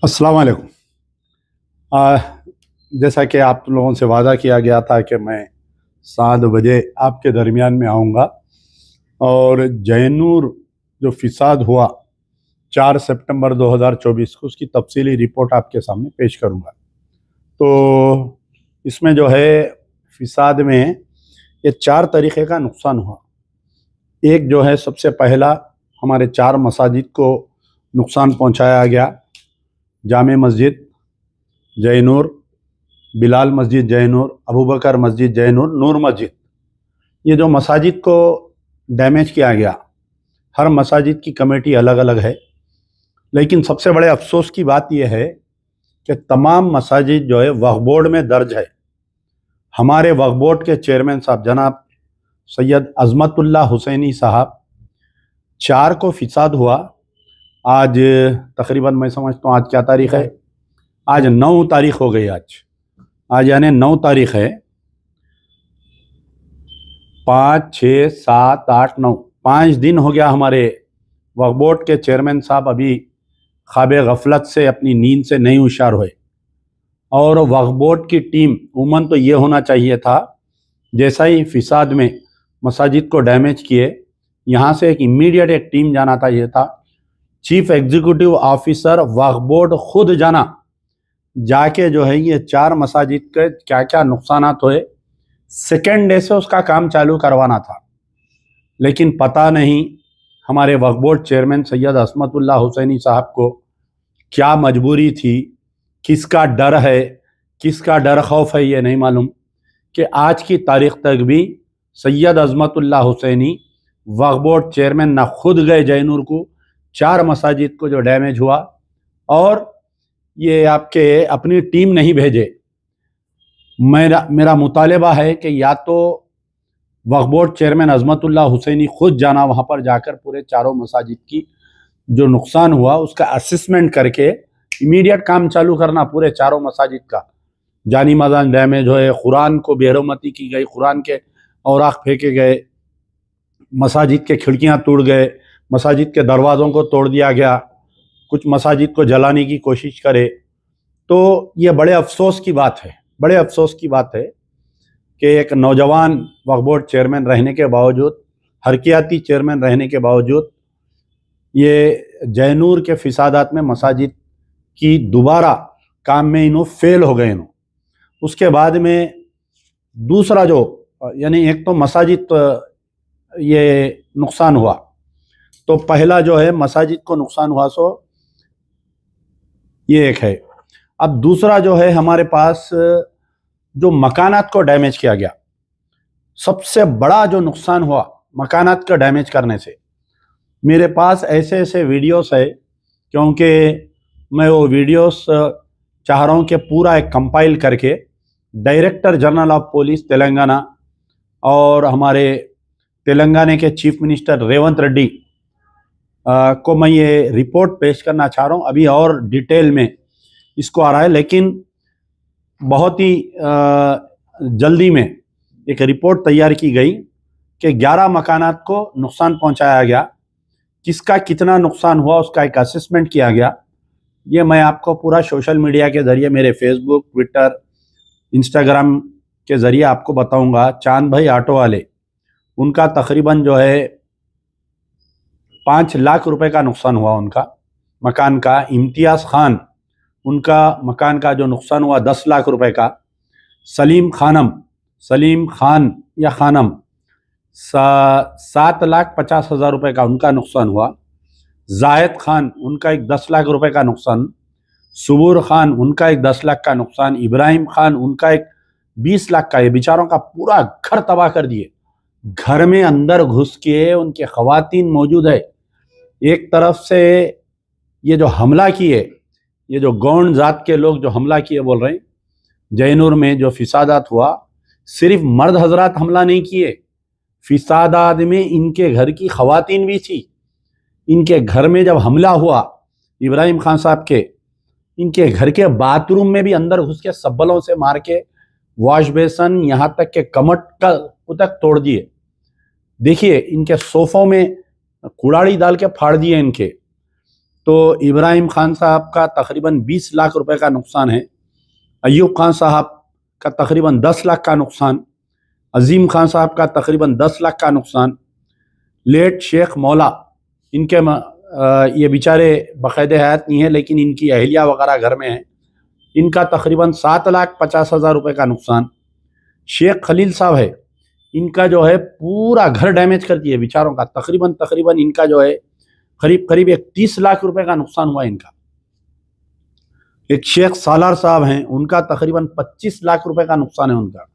अस्सलाम वालेकुम। आ, जैसा कि आप लोगों से वादा किया गया था कि मैं 7 बजे आपके दरमियान में आऊँगा और जैनूर जो फिसाद हुआ 4 सितंबर 2024 को उसकी तफसीली रिपोर्ट आपके सामने पेश करूँगा। तो इसमें जो है फिसाद में ये 4 तरीक़े का नुकसान हुआ। एक जो है सबसे पहला हमारे 4 मसाजिद को नुकसान पहुँचाया गया। जामे मस्जिद जैनूर, बिलाल मस्जिद जैनूर, अबू बकर मस्जिद जैनूर, नूर मस्जिद, ये जो मसाजिद को डैमेज किया गया। हर मसाजिद की कमेटी अलग अलग है, लेकिन सबसे बड़े अफसोस की बात यह है कि तमाम मसाजिद जो है वक्फ बोर्ड में दर्ज है। हमारे वक्फ बोर्ड के चेयरमैन साहब जनाब सैयद अज़मतुल्लाह हुसैनी साहब 4 को फिसाद हुआ। आज तकरीबन मैं समझता हूँ आज क्या तारीख़ है, आज 9 तारीख़ हो गई। आज यानी 9 तारीख़ है। 5, 6, 7, 8, 9 5 दिन हो गया हमारे वक्फ बोर्ड के चेयरमैन साहब अभी ख्वाब गफलत से, अपनी नींद से नहीं होशियार हुए। और वक्फ बोर्ड की टीम उमूमन तो ये होना चाहिए था, जैसा ही फिसाद में मसाजिद को डैमेज किए यहाँ से एक इमीडिएट एक टीम जाना था। ये था चीफ एग्जीक्यूटिव ऑफिसर वक्फ बोर्ड खुद जाना, जाके जो है ये 4 मसाजिद के क्या क्या नुकसानात हुए सेकेंड डे से उसका काम चालू करवाना था। लेकिन पता नहीं हमारे वक्फ बोर्ड चेयरमैन सैयद अज़मतुल्लाह हुसैनी साहब को क्या मजबूरी थी, किसका डर है, किसका डर खौफ है, ये नहीं मालूम कि आज की तारीख तक भी सैयद अज़मतुल्लाह हुसैनी वक्फ बोर्ड चेयरमैन ना खुद गए जैनूर को 4 मसाजिद को जो डैमेज हुआ, और ये आपके अपनी टीम नहीं भेजे। मेरा मुतालबा है कि या तो वक्फ बोर्ड चेयरमैन अज़मतुल्लाह हुसैनी खुद जाना, वहाँ पर जाकर पूरे 4 मसाजिद की जो नुकसान हुआ उसका असेसमेंट करके इमीडिएट काम चालू करना पूरे 4 मसाजिद का। जानी माजान डैमेज हुए, कुरान को बेरहमती की गई, कुरान के औराक फेंके गए, मसाजिद के खिड़कियाँ टूट गए, मसाजिद के दरवाज़ों को तोड़ दिया गया, कुछ मसाजिद को जलाने की कोशिश करे। तो ये बड़े अफसोस की बात है, बड़े अफसोस की बात है कि एक नौजवान वक्फ बोर्ड चेयरमैन रहने के बावजूद, हरकियाती चेयरमैन रहने के बावजूद, ये जैनूर के फिसादात में मसाजिद की दोबारा काम में इन्हों फेल हो गए इन्हों। उसके बाद में दूसरा जो यानी एक तो मसाजिद ये नुकसान हुआ, तो पहला जो है मसाजिद को नुकसान हुआ, सो ये एक है। अब दूसरा जो है हमारे पास जो मकानात को डैमेज किया गया, सबसे बड़ा जो नुकसान हुआ मकानात का डैमेज करने से। मेरे पास ऐसे ऐसे वीडियोस है, क्योंकि मैं वो वीडियोस चाह रहा हूँ कि पूरा एक कंपाइल करके director general of police Telangana और हमारे तेलंगाना के चीफ मिनिस्टर रेवंत रेड्डी को मैं ये रिपोर्ट पेश करना चाह रहा हूँ। अभी और डिटेल में इसको आ रहा है, लेकिन बहुत ही जल्दी में एक रिपोर्ट तैयार की गई कि 11 मकानात को नुकसान पहुंचाया गया। किसका कितना नुकसान हुआ उसका एक असेसमेंट किया गया। ये मैं आपको पूरा सोशल मीडिया के ज़रिए, मेरे फेसबुक, ट्विटर, इंस्टाग्राम के ज़रिए आपको बताऊंगा। चांद भाई ऑटो वाले, उनका तकरीबन जो है 5 लाख रुपए का नुकसान हुआ उनका मकान का। इम्तियाज़ खान, उनका मकान का जो नुकसान हुआ 10 लाख रुपए का। सलीम खान या खानम 7,50,000 रुपए का उनका नुकसान हुआ। जायद खान, उनका एक 10 लाख रुपए का नुकसान। सुबूर खान, उनका एक 10 लाख का नुकसान। इब्राहिम खान, उनका एक 20 लाख का। ये बेचारों का पूरा घर तबाह कर दिए। घर में अंदर घुस के उनके खवातीन मौजूद है। एक तरफ से ये जो हमला किए, ये जो गौंड जात के लोग जो हमला किए बोल रहे हैं, जैनूर में जो फिसादात हुआ, सिर्फ मर्द हजरात हमला नहीं किए, फिसादात में इनके घर की खवातीन भी थी। इनके घर में जब हमला हुआ इब्राहिम खान साहब के, इनके घर के बाथरूम में भी अंदर घुस के सब्बलों से मार के वॉश बेसन, यहाँ तक के कमट का तक तोड़ दिए। देखिए, इनके सोफों में कुड़ाड़ी डाल के फाड़ दिए इनके। तो इब्राहिम खान साहब का तकरीबन 20 लाख रुपए का नुकसान है, अयूब खान साहब का तकरीबन 10 लाख का नुकसान, अजीम खान साहब का तकरीबन 10 लाख का नुकसान, लेट शेख मौला, इनके ये बेचारे बाकायदे हयात नहीं है लेकिन इनकी अहलिया वगैरह घर में है, इनका तकरीबन 7,50,000 रुपये का नुकसान। शेख खलील साहब है, इनका जो है पूरा घर डैमेज कर दिए बेचारों का, तकरीबन इनका जो है करीब करीब 30 लाख रुपए का नुकसान हुआ इनका। एक शेख सालार साहब हैं, उनका तकरीबन 25 लाख रुपए का नुकसान है उनका।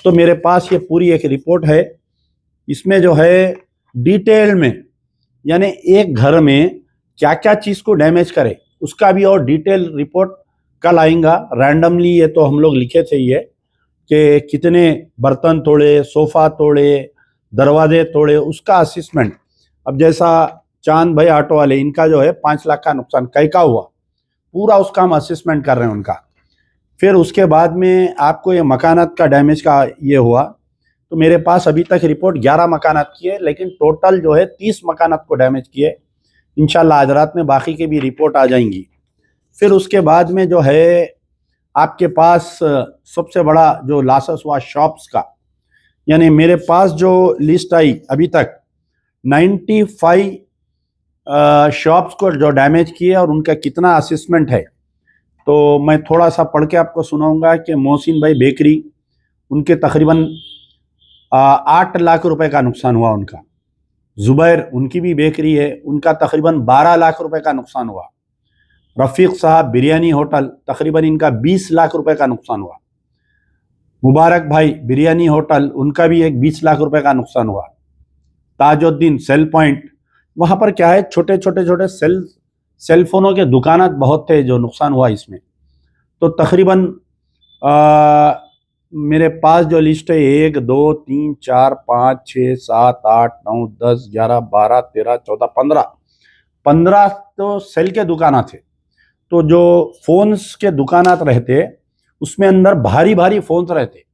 तो मेरे पास ये पूरी एक रिपोर्ट है, इसमें जो है डिटेल में, यानी एक घर में क्या क्या चीज़ को डैमेज करे उसका भी और डिटेल रिपोर्ट कल आएगा। रैंडमली ये तो हम लोग लिखे थे ये कि कितने बर्तन तोड़े, सोफ़ा तोड़े, दरवाजे तोड़े, उसका असिस्मेंट। अब जैसा चांद भाई ऑटो वाले, इनका जो है 5 लाख का नुकसान कई का हुआ, पूरा उसका हम असिस्मेंट कर रहे हैं उनका। फिर उसके बाद में आपको ये मकानात का डैमेज का ये हुआ, तो मेरे पास अभी तक रिपोर्ट 11 मकानात की है, लेकिन टोटल जो है 30 मकानात को डैमेज किए। इंशाल्लाह आज रात में बाकी की भी रिपोर्ट आ जाएंगी। फिर उसके बाद में जो है आपके पास सबसे बड़ा जो लॉसेस हुआ शॉप्स का, यानी मेरे पास जो लिस्ट आई अभी तक 95 शॉप्स को जो डैमेज किए और उनका कितना असेसमेंट है, तो मैं थोड़ा सा पढ़ के आपको सुनाऊंगा कि मोहसिन भाई बेकरी, उनके तकरीबन 8 लाख रुपए का नुकसान हुआ उनका। जुबैर, उनकी भी बेकरी है, उनका तकरीबन 12 लाख रुपए का नुकसान हुआ। रफ़ीक साहब बिरयानी होटल, तकरीबन इनका 20 लाख रुपए का नुकसान हुआ। मुबारक भाई बिरयानी होटल, उनका भी एक 20 लाख रुपए का नुकसान हुआ। ताजुद्दीन सेल पॉइंट, वहाँ पर क्या है छोटे छोटे सेल फोनों के दुकानात बहुत थे जो नुकसान हुआ इसमें। तो तकरीबन मेरे पास जो लिस्ट है 1 2 3 4 5 6 7 8 9 10 11 12 13 14 15 तो सेल के दुकाना थे। तो जो फोन्स के दुकानात रहते उसमें अंदर भारी भारी फोन्स रहते,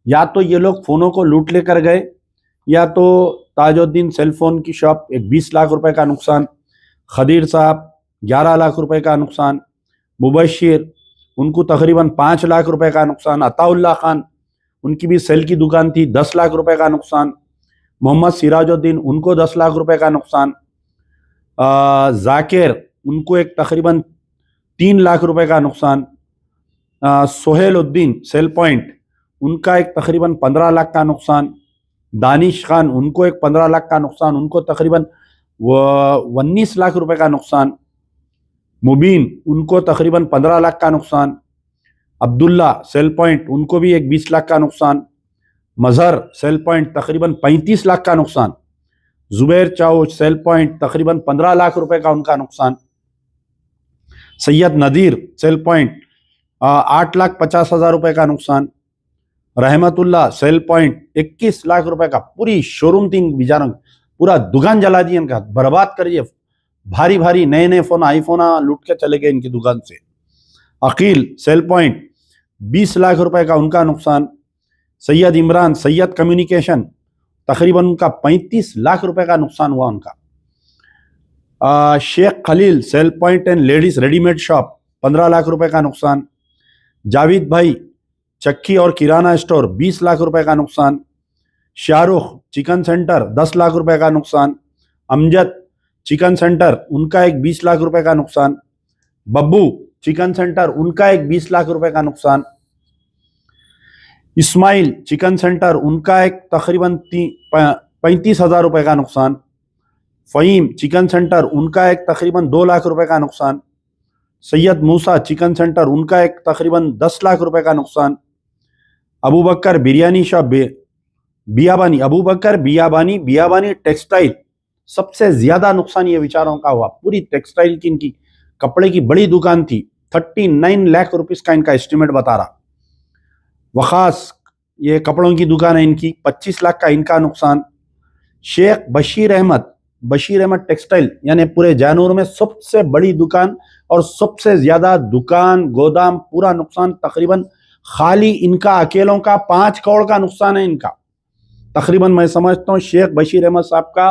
या तो ये लोग फोनों को लूट लेकर गए, या तो ताजुद्दीन सेल फोन की शॉप एक 20 लाख रुपए का नुकसान, खदीर साहब 11 लाख रुपए का नुकसान, मुबशिर उनको तकरीबन 5 लाख रुपए का नुकसान, अताउल्ला खान उनकी भी सेल की दुकान थी 10 लाख रुपए का नुकसान, मोहम्मद सिराजुद्दीन उनको 10 लाख रुपए का नुकसान, जाकिर उनको एक तकरीबन 3 लाख रुपए का नुकसान, सोहेलुद्दीन सेल पॉइंट उनका एक तकरीबन 15 लाख का नुकसान, दानिश खान उनको एक 15 लाख का नुकसान, उनको तकरीबन 19 लाख रुपए का नुकसान, मुबीन उनको तकरीबन 15 लाख का नुकसान, अब्दुल्ला सेल पॉइंट उनको भी एक 20 लाख का नुकसान, मजहर सेल पॉइंट तकरीबन 35 लाख का नुकसान, जुबैर चाउच सेल पॉइंट तकरीबन 15 लाख रुपए का उनका नुकसान, सैयद नदीर सेल पॉइंट 8,50,000 रुपए का नुकसान, रहमतुल्लाह सेल पॉइंट 21 लाख रुपए का, पूरी शोरूम थी बेचारों, पूरा दुकान जला दी इनका, बर्बाद करिए, भारी भारी नए नए फोन आईफोन लूट के चले गए इनकी दुकान से। अकील सेल पॉइंट 20 लाख रुपए का उनका नुकसान, सैयद इमरान सैयद कम्युनिकेशन तकरीबन उनका 35 लाख रुपए का नुकसान हुआ उनका। Sheikh Khalil cell point and ladies readymade shop 15 lakh रुपए का नुकसान, जावेद भाई चक्की और किराना स्टोर 20 लाख रुपए का नुकसान, शाहरुख चिकन सेंटर 10 लाख रुपए का नुकसान, अमजद चिकन सेंटर उनका एक 20 लाख रुपए का नुकसान, बब्बू चिकन सेंटर उनका एक 20 लाख रुपए का नुकसान, इस्माइल चिकन सेंटर उनका एक तकरीबन 35,000 रुपए का नुकसान, फ़हीम चिकन सेंटर उनका एक तकरीबन 2 लाख रुपए का नुकसान, सैयद मूसा चिकन सेंटर उनका एक तकरीबन 10 लाख रुपए का नुकसान, अबू बकर बिरयानी शॉप बियाबानी, अबू बकर बियाबानी टेक्सटाइल सबसे ज्यादा नुकसान ये विचारों का हुआ। पूरी टेक्सटाइल की इनकी कपड़े की बड़ी दुकान थी, 39 लाख रुपीस का इनका एस्टिमेट बता रहा। वखास ये कपड़ों की दुकान है इनकी, 25 लाख का इनका नुकसान। शेख बशीर अहमद टेक्सटाइल यानी पूरे जानूर में सबसे बड़ी दुकान और सबसे ज्यादा दुकान गोदाम, पूरा नुकसान तकरीबन खाली इनका अकेलों का 5 करोड़ का नुकसान है इनका। तकरीबन मैं समझता हूँ शेख बशीर अहमद साहब का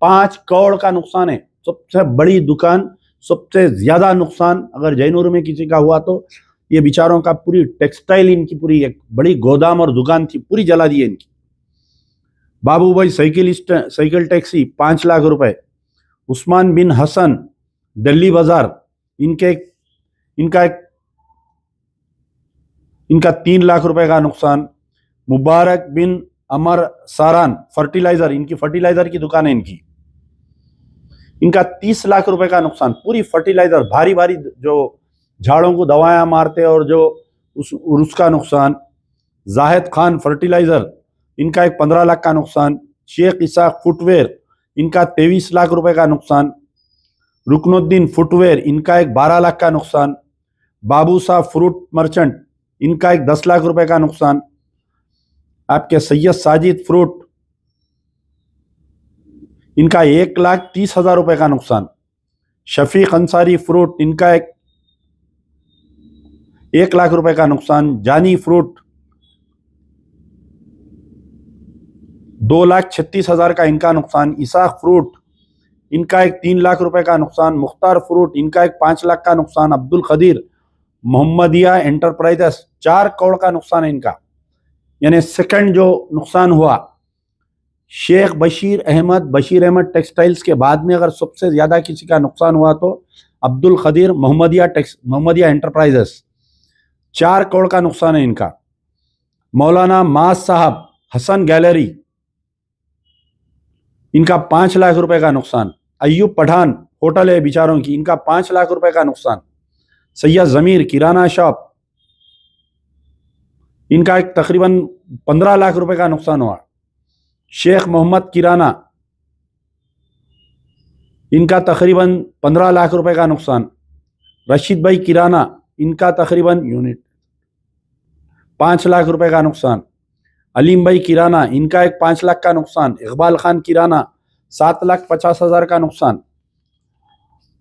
5 करोड़ का नुकसान है। सबसे बड़ी दुकान, सबसे ज़्यादा नुकसान अगर जयनूर में किसी का हुआ तो ये बेचारों का पूरी टेक्सटाइल, इनकी पूरी एक बड़ी गोदाम और दुकान थी, पूरी जला दी है इनकी। बाबू भाई साइकिल टैक्सी 5 लाख रुपए। उस्मान बिन हसन दिल्ली बाजार, इनका 3 लाख रुपए का नुकसान। मुबारक बिन अमर सारान फर्टिलाइजर, इनकी फर्टिलाइजर की दुकान है इनका 30 लाख रुपए का नुकसान। पूरी फर्टिलाइजर भारी भारी जो झाड़ों को दवाएं मारते और जो उसका नुकसान। जाहिद खान फर्टिलाइजर, इनका एक 15 लाख का नुकसान। शेख इसाक फुटवेयर, इनका 23 लाख रुपए का नुकसान। रुकनुद्दीन फुटवेयर, इनका एक 12 लाख का नुकसान। बाबू साहब फ्रूट मर्चेंट, इनका एक 10 लाख रुपए का नुकसान। आपके सैयद साजिद फ्रूट, इनका 1,30,000 रुपए का नुकसान। शफीक अंसारी फ्रूट, इनका 1 लाख रुपए का नुकसान। जानी फ्रूट 2,36,000 का इनका नुकसान। इसाक फ्रूट, इनका 3 लाख रुपए का नुकसान। मुख्तार फ्रूट, इनका 5 लाख का नुकसान। अब्दुल खदीर मोहम्मदिया एंटरप्राइजेस 4 करोड़ का नुकसान है इनका, यानी सेकंड जो नुकसान हुआ। शेख बशीर अहमद टेक्सटाइल्स के बाद में अगर सबसे ज़्यादा किसी का नुकसान हुआ तो अब्दुल खदीर मोहम्मदिया एंटरप्राइजेस 4 करोड़ का नुकसान है इनका। मौलाना मास साहब हसन गैलरी, इनका 5 लाख रुपए का नुकसान। अयूब पठान होटल है बेचारों की, इनका 5 लाख रुपए का नुकसान। सैयद ज़मीर किराना शॉप, इनका तकरीबन 15 लाख रुपए का नुकसान हुआ। शेख मोहम्मद किराना, इनका तकरीबन 15 लाख रुपए का नुकसान। रशीद भाई किराना, इनका तकरीबन 5 लाख रुपए का नुकसान। अलीम भाई किराना, इनका 5 लाख का नुकसान। इकबाल खान किराना 7,50,000 का नुकसान।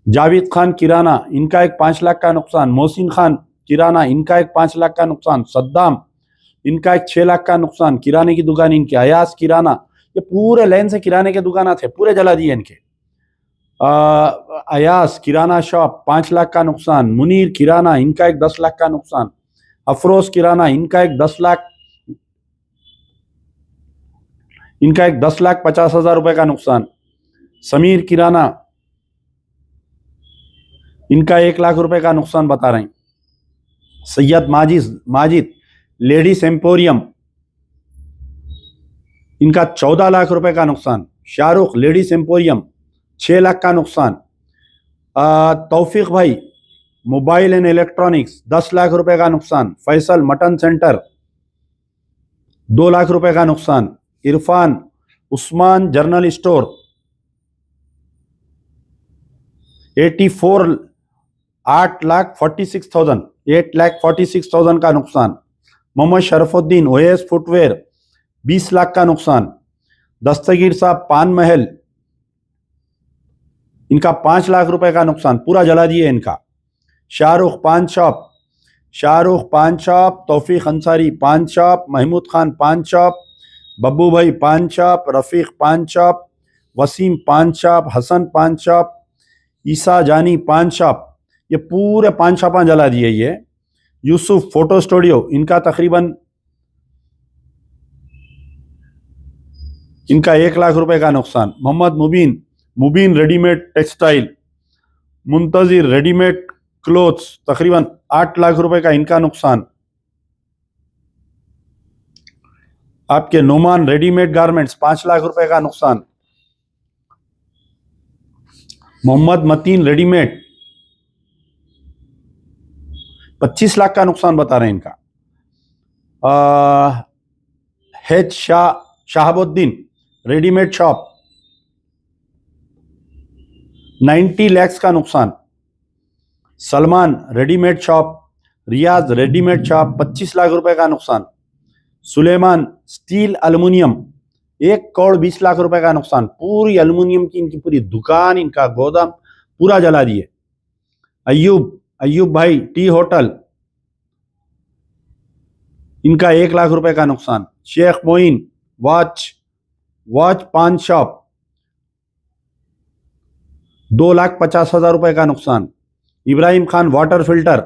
जावेद खान किराना, इनका 5 लाख का नुकसान। मोहसिन खान किराना, इनका 5 लाख का नुकसान। सद्दाम, इनका 6 लाख का नुकसान। किराने की दुकान इनकी। अयास किराना, ये पूरे लाइन से किराने के दुकान थे, पूरे जला दिए इनके। अयास किराना शॉप 5 लाख का नुकसान। मुनीर किराना, इनका 10 लाख का नुकसान। अफरोज किराना, इनका 10,50,000 रुपए का नुकसान। समीर किराना, इनका 1 लाख रुपए का नुकसान बता रहे हैं। सैयद माजिद लेडीज एम्पोरियम, इनका 14 लाख रुपए का नुकसान। शाहरुख लेडीज एम्पोरियम 6 लाख का नुकसान। तौफीक भाई मोबाइल एंड इलेक्ट्रॉनिक्स 10 लाख रुपए का नुकसान। फैसल मटन सेंटर 2 लाख रुपए का नुकसान। इरफान उस्मान जर्नल स्टोर 8,46,000 का नुकसान। मोहम्मद शरफुद्दीन ओएस फुटवेयर 20 लाख का नुकसान। दस्तगीर साहब पान महल, इनका 5 लाख रुपए का नुकसान, पूरा जला दिए इनका। शाहरुख पान शॉप, तौफीक अंसारी पान शॉप, महमूद खान पान शॉप, बब्बू भाई पान शॉप, रफ़ीक पान शॉप, वसीम पान शॉप, हसन पान शॉप, ईसा जानी पान शॉप, ये पूरे पान शॉपां जला दिए ये। यूसुफ फोटो स्टूडियो, इनका तकरीबन 1 लाख रुपए का नुकसान। मोहम्मद मुबीन रेडीमेड टेक्सटाइल, मुंतजिर रेडीमेड क्लोथ्स तकरीबन 8 लाख रुपए का इनका नुकसान। आपके नोमान रेडीमेड गारमेंट्स 5 लाख रुपए का नुकसान। मोहम्मद मतीन रेडीमेड 25 लाख का नुकसान बता रहे हैं इनका। Hedge Shahabuddin readymade shop 90 lakh का नुकसान। सलमान रेडीमेड शॉप, रियाज रेडीमेड शॉप 25 लाख रुपए का नुकसान। सुलेमान स्टील एल्युमिनियम 1 करोड़ 20 लाख रुपए का नुकसान। पूरी एल्युमिनियम की इनकी पूरी दुकान, इनका गोदाम पूरा जला दिए। अयूब भाई टी होटल, इनका 1 लाख रुपए का नुकसान। शेख मोइन वॉच पान शॉप 2,50,000 रुपए का नुकसान। Ibrahim Khan water filter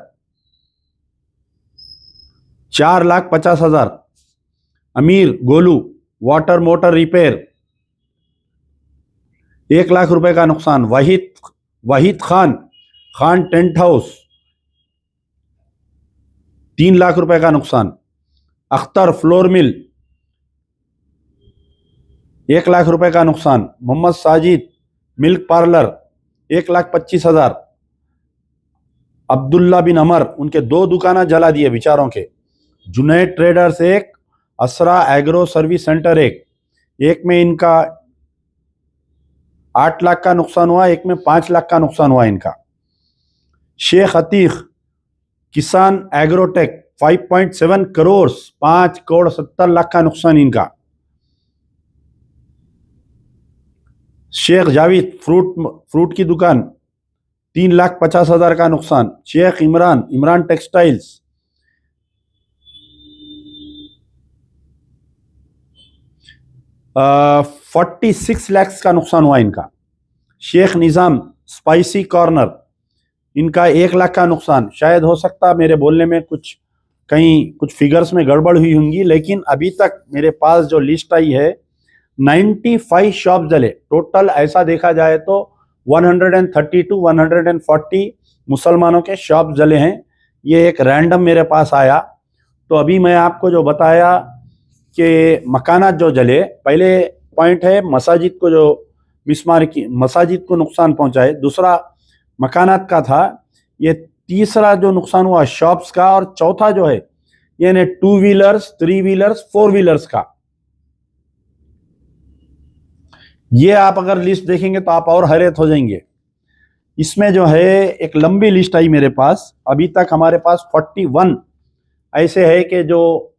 4,50,000। अमीर गोलू वाटर मोटर रिपेयर 1,00,000 रुपए का नुकसान। वाहिद खान टेंट हाउस 3,00,000 रुपए का नुकसान। अख्तर फ्लोर मिल 1,00,000 रुपए का नुकसान। Mohammad Sajid milk parlour 1,25,000। अब्दुल्ला बिन अमर उनके 2 दुकाना जला दिए बेचारों के। Junaid traders 1, Asra agro service centre 1 में इनका 8 लाख का नुकसान हुआ, एक में 5 लाख का नुकसान हुआ इनका। शेख अतीक किसान एग्रोटेक 5.7 करोड़ 5 करोड़ 70 लाख का नुकसान इनका। शेख जावेद फ्रूट की दुकान 3,50,000 का नुकसान। शेख इमरान टेक्सटाइल्स 46 लाख का नुकसान हुआ इनका। शेख निज़ाम स्पाइसी कॉर्नर इनका 1 लाख का नुकसान। शायद हो सकता मेरे बोलने में कुछ फिगर्स में गड़बड़ हुई होंगी, लेकिन अभी तक मेरे पास जो लिस्ट आई है 95 शॉप जले। टोटल ऐसा देखा जाए तो 130 to 140 मुसलमानों के शॉप जले हैं। ये एक रैंडम मेरे पास आया। तो अभी मैं आपको जो बताया कि मकानात जो जले, पहले पॉइंट है मसाजिद को जो मिसमार की मसाजिद को नुकसान पहुंचाए, दूसरा मकानात का था, ये तीसरा जो नुकसान हुआ शॉप्स का, और चौथा जो है यानी 2 व्हीलर्स 3 व्हीलर्स 4 व्हीलर्स का। ये आप अगर लिस्ट देखेंगे तो आप और हैरत हो जाएंगे। इसमें जो है एक लंबी लिस्ट आई मेरे पास। अभी तक हमारे पास 41 ऐसे है कि जो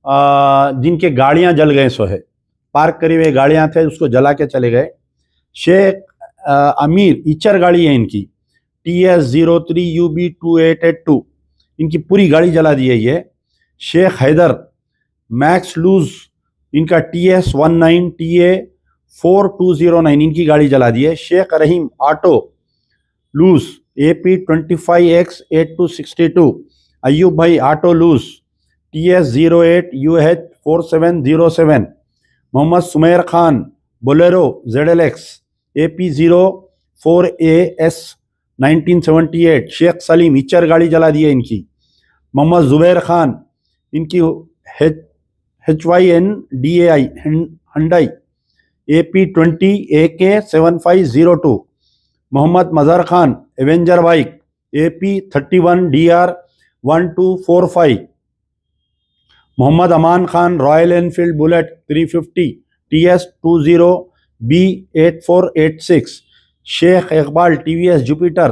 जिनके गाड़ियां जल गए, सो है पार्क करी हुई गाड़ियां थे उसको जला के चले गए। शेख अमीर इचर गाड़ी है इनकी TS03UB2882, इनकी पूरी गाड़ी जला दी है ये। शेख हैदर मैक्स लूज इनका TS19TA4209 इनकी गाड़ी जला दी है। शेख रहीम ऑटो लूज AP25X8262। अयूब भाई ऑटो लूज TS08UH4707। Mohammed Sumer Khan Bolero ZLX AP04AS1978। Sheikh Salim Eicher गाड़ी जला दी है इनकी। मोहम्मद जुबैर खान इनकी HYNDAI Hyundai AP20AK7502। Mohammed Mazhar Khan Avenger bike AP31DR1245। Mohammed Aman Khan Royal Enfield Bullet 350 TS20B8486। Sheikh Iqbal TVS Jupiter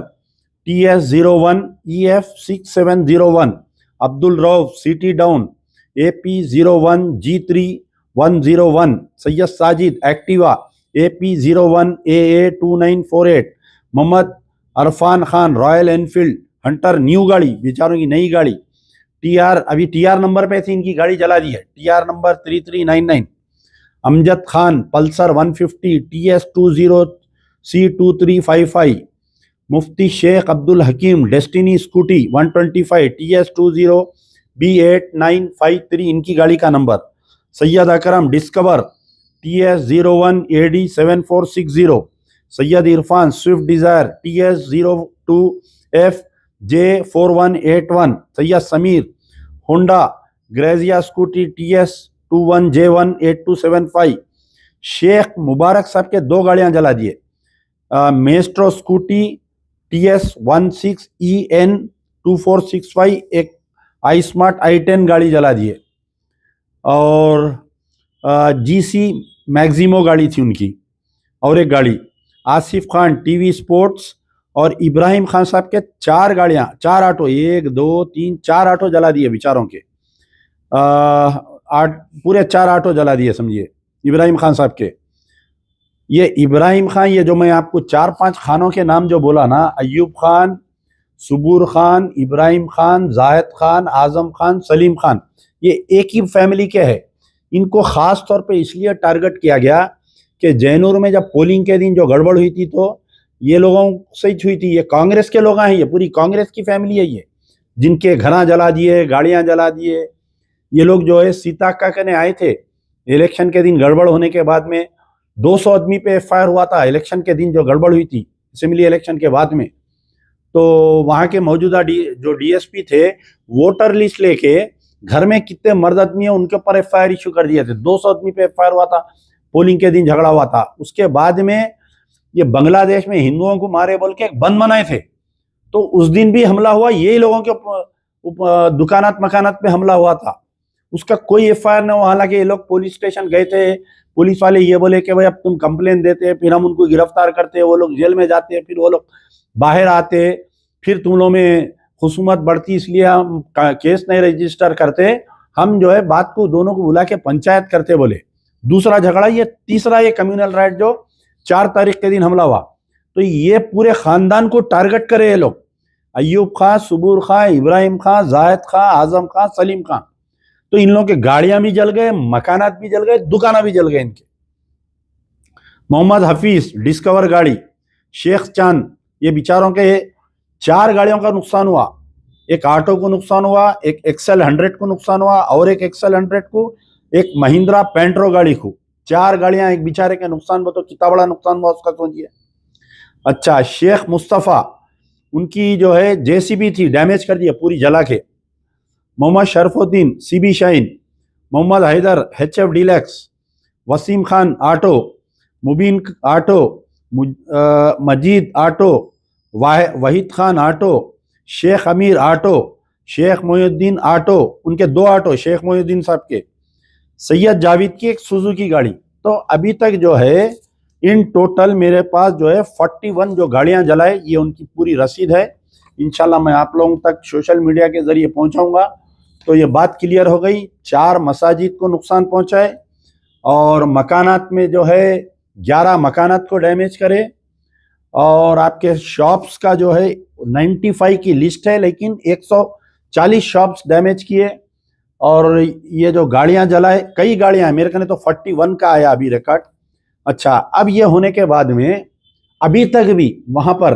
TS01EF6701। Abdul Rauf सिटी डाउन AP01G3101। Syed Sajid Activa AP01AA2948। Mohammed Arfan Khan Royal Enfield Hunter new गाड़ी, बेचारों की नई गाड़ी अभी TR नंबर पे थी, इनकी गाड़ी जला दी है, TR number 3399। Amjad Khan Pulsar 150 TS20C2355। Mufti Sheikh Abdul Hakeem Destini scooty 125 TS20B8953 इनकी गाड़ी का नंबर। Syed Akram Discover TS01AD7460। Syed Irfan Swift Dzire TS02FJ4181। Syed Sameer Honda Grazia scooty TS21J18275। Sheikh Mubarak साहब के 2 गाड़ियां जला दिए। मेस्ट्रो स्कूटी TS16EN2465 एक आई स्मार्ट i10 गाड़ी जला दिए। और GC मैक्सिमो गाड़ी थी उनकी। और एक गाड़ी आसिफ खान TV स्पोर्ट्स और इब्राहिम खान साहब के 4 गाड़ियां 4 ऑटो 1 2 3 4 ऑटो जला दिए बेचारों के। पूरे 4 ऑटो जला दिए समझिए इब्राहिम खान साहब के। ये इब्राहिम खान, ये जो मैं आपको 4-5 खानों के नाम जो बोला ना, अयूब खान, सुबूर खान, इब्राहिम खान, जाहिद खान, आजम खान, सलीम खान, ये एक ही फैमिली के हैं। इनको ख़ास तौर पे इसलिए टारगेट किया गया कि जैनूर में जब पोलिंग के दिन जो गड़बड़ हुई थी तो ये लोगों से ही छुई थी। ये कांग्रेस के लोग हैं, ये पूरी कांग्रेस की फैमिली है ये, जिनके घर जला दिए, गाड़ियां जला दिए। ये लोग जो है सीता का कहने आए थे इलेक्शन के दिन, गड़बड़ होने के बाद में 200 आदमी पे एफआईआर हुआ था इलेक्शन के दिन, जो गड़बड़ हुई थी असेंबली इलेक्शन के बाद में। तो वहां के मौजूदा जो डीएसपी थे, वोटर लिस्ट लेके घर में कितने मर्द आदमी है उनके ऊपर एफआईआर इशू कर दिए थे। 200 आदमी पे एफआईआर हुआ था, पोलिंग के दिन झगड़ा हुआ था। उसके बाद में ये बांग्लादेश में हिंदुओं को मारे बोल के एक बंद मनाए थे, तो उस दिन भी हमला हुआ, यही लोगों के दुकानात मकानात पे हमला हुआ था। उसका कोई एफआईआर न हुआ। हालांकि ये लोग पुलिस स्टेशन गए थे, पुलिस वाले ये बोले कि भाई अब तुम कंप्लेन देते हैं, फिर हम उनको गिरफ्तार करते हैं, वो लोग जेल में जाते हैं, फिर वो लोग बाहर आते, फिर तुम लोग में खुसूमत बढ़ती, इसलिए हम केस नहीं रजिस्टर करते, हम जो है बात को दोनों को बुला के पंचायत करते बोले। दूसरा झगड़ा ये, तीसरा ये कम्युनल राइट जो 4 तारीख के दिन हमला हुआ। तो ये पूरे खानदान को टारगेट करे ये लोग, अयूब खां, सुबूर खां, इब्राहिम खां, जायद खां, आजम खां, सलीम खां। तो इन लोगों के गाड़ियां भी जल गए, मकानात भी जल गए, दुकाना भी जल गए इनके। मोहम्मद हफीज डिस्कवर गाड़ी, शेख चांद, ये बेचारों के 4 गाड़ियों का नुकसान हुआ। एक ऑटो को नुकसान हुआ, एक एक्सेल 100 को नुकसान हुआ, और एक एक्सेल 100 को, एक महिंद्रा पेंट्रो गाड़ी को। 4 गाड़ियां एक बेचारे के नुकसान हुआ। तो कितना बड़ा नुकसान हुआ उसका सोचिए। अच्छा, शेख मुस्तफ़ा, उनकी जो है जेसीबी थी, डैमेज कर दिया पूरी जला के। Mohammed Sharafuddin CB Shine, Mohammed Haider HF deluxe, Waseem Khan auto, Mubeen auto, Majeed auto, Waheed Khan auto, Sheikh Amir auto, Sheikh Mohiuddin auto, उनके 2 ऑटो शेख मोहिउद्दीन साहब के, सैयद जावेद की एक सुजुकी गाड़ी। तो अभी तक जो है इन टोटल मेरे पास जो है 41 जो गाड़ियां जलाए, ये उनकी पूरी रसीद है। इंशाल्लाह मैं आप लोगों तक सोशल मीडिया के जरिए पहुंचाऊंगा। तो ये बात क्लियर हो गई। 4 मसाजिद को नुकसान पहुंचाए, और मकानात में जो है 11 मकानात को डैमेज करे, और आपके शॉप्स का जो है 95 की लिस्ट है, लेकिन 140 शॉप्स डैमेज किए। और ये जो गाड़ियां जलाए, कई गाड़ियां, मेरे कहने तो 41 का आया अभी रिकॉर्ड। अच्छा, अब ये होने के बाद में अभी तक भी वहां पर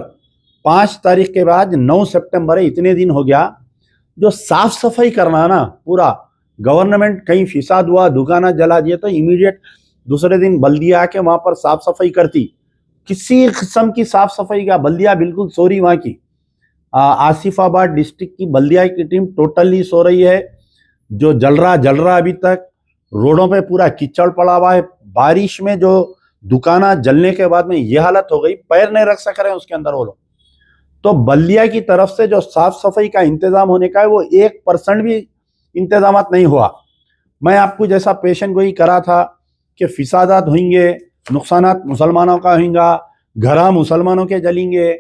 5 तारीख के बाद 9 सितंबर है, इतने दिन हो गया, जो साफ सफाई करना ना पूरा गवर्नमेंट, कहीं फिसाद हुआ, दुकाना जला दिए, तो इमीडिएट दूसरे दिन बल्दिया आके वहां पर साफ सफाई करती। किसी किस्म की साफ सफाई का, बल्दिया बिल्कुल सो रही वहां की। आसिफाबाद डिस्ट्रिक्ट की बल्दिया की टीम टोटली सो रही है। जो जल रहा अभी तक, रोडों पे पूरा कीचड़ पड़ा हुआ है। बारिश में जो दुकाना जलने के बाद में ये हालत हो गई, पैर नहीं रख सक रहे हैं उसके अंदर वो लोग। तो बल्दिया की तरफ से जो साफ सफाई का इंतजाम होने का है, वो 1% भी इंतजाम नहीं हुआ। मैं आपको जैसा पेशेंट गोई करा था कि फिसादात होंगे, नुकसानात मुसलमानों का होगा, घर मुसलमानों के जलेंगे,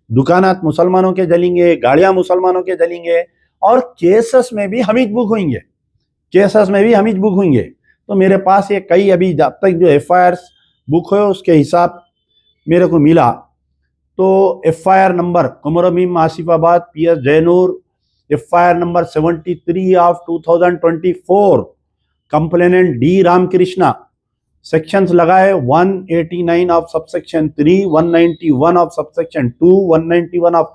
दुकानात मुसलमानों के जलेंगे, गाड़ियां मुसलमानों के जलेंगे, और केसेस में भी हम ही बुक होंगे, केसेस में भी हम ही बुक होंगे। तो मेरे पास ये कई अभी जब तक जो एफआईआर बुक हुए उसके हिसाब मेरे को मिला। तो FIR number Komaram Bheem Asifabad PS Jainoor, FIR number 73 of 2024, complainant D Ramakrishna, sections लगाए 189 of subsection 3, 191 of subsection 2, 191 of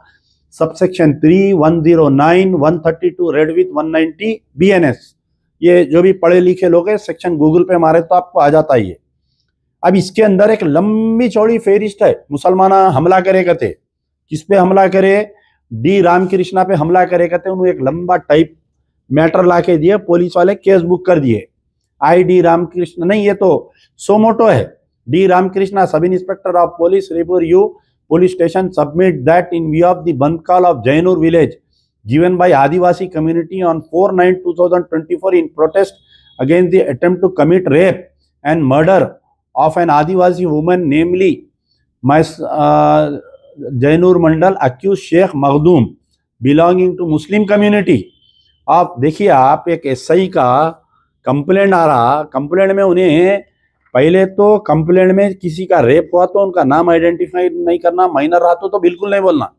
subsection 3, 109, 132 read with 190 BNS। ये जो भी पढ़े लिखे लोग हैं, सेक्शन गूगल पे मारे तो आपको आ जाता ही है। अब इसके अंदर एक लंबी चौड़ी फेरिस्ट है, मुसलमान हमला करे कहते, किस पे हमला करे, D रामकृष्णा पे हमला करे कहते, उन्होंने एक लंबा टाइप मैटर ला के दिए, पुलिस वाले केस बुक कर दिए। ID रामकृष्ण नहीं, ये तो सोमोटो है। D Ramakrishna, sub inspector of police, report you police station, submit that in view of the बंद call of Jainoor village given by Adivasi community on 4/9/2024 in protest against the attempt to commit rape and murder of an Adivasi woman, namely Jainur Mandal, accused Sheikh Makhdoom belonging to Muslim community। आप देखिए, आप एक SI का complaint आ रहा, complaint में उन्हें पहले तो कंप्लेंट में किसी का रेप हुआ तो उनका नाम आइडेंटिफाई नहीं करना, माइनर रहा तो बिल्कुल नहीं बोलना।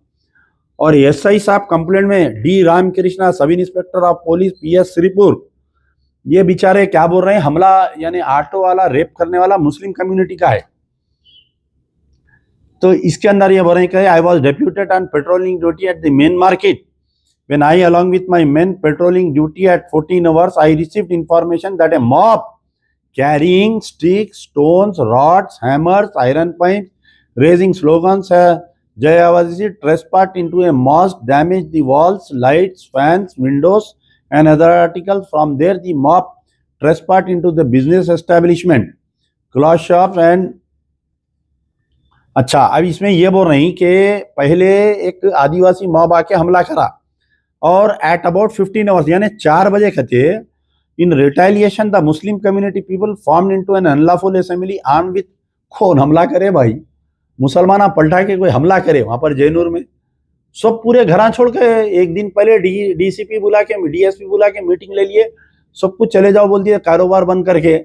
और SI साहब कंप्लेंट में D Ramakrishna, sub inspector of police PS Shripur, ये बेचारे क्या बोल रहे हैं, हमला यानी ऑटो वाला रेप करने वाला मुस्लिम कम्युनिटी का है। तो इसके अंदर ये बोल रहे हैं, I was deputed on patrolling duty at the main market. When I, along with my men patrolling duty at 14 hours, I received information that a mob carrying sticks, stones, rods, hammers, iron pipes, raising slogans, Jai Awazisi, trespassed into a mosque, damaged the walls, lights, fans, windows, and other articles. From there, the mob trespassed into the business establishment, cloth shops, and अच्छा, अब इसमें ये बोल रही कि पहले एक आदिवासी mob आके हमला करा और एट अबाउट 15 आवर्स यानी 4 बजे कहते, in retaliation the Muslim community people formed into an unlawful assembly armed with. कौन हमला करे भाई? मुसलमान पलटा के कोई हमला करे वहां पर जैनूर में? सब पूरे घर छोड़ के एक दिन पहले डीसीपी बुला के, डीएसपी बुला के मीटिंग ले लिए, सब कुछ चले जाओ बोल दिए, कारोबार बंद करके.